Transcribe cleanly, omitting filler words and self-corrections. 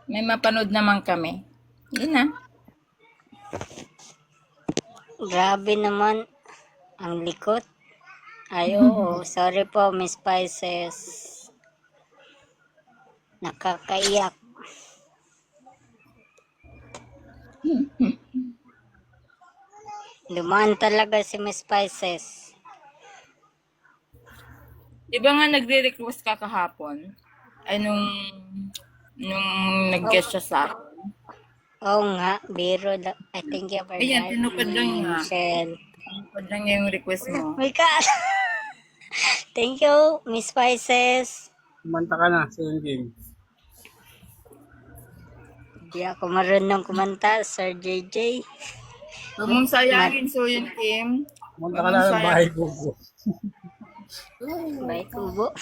May mapanood naman kami. Yun na. Grabe naman ang likot. Ay, oo. Sorry po, Miss Spices. Nakakaiyak. Dumaan talaga si Miss Spices. Di ba nga nagre-request ka kahapon? Ay, nung nag-guest siya sa akin. Oo nga, biro. I think you for Ayan, that. tinupad lang niya. Michelle. Tinupad lang niya yung request mo. My God. Thank you, Miss Spices. Kumanta ka na sa game. Hindi ako marunong kumanta, Sir JJ. Huwag mong sayangin, so yun, Kim. Kumanta ka na ng bahay ko. Bye, Kubo.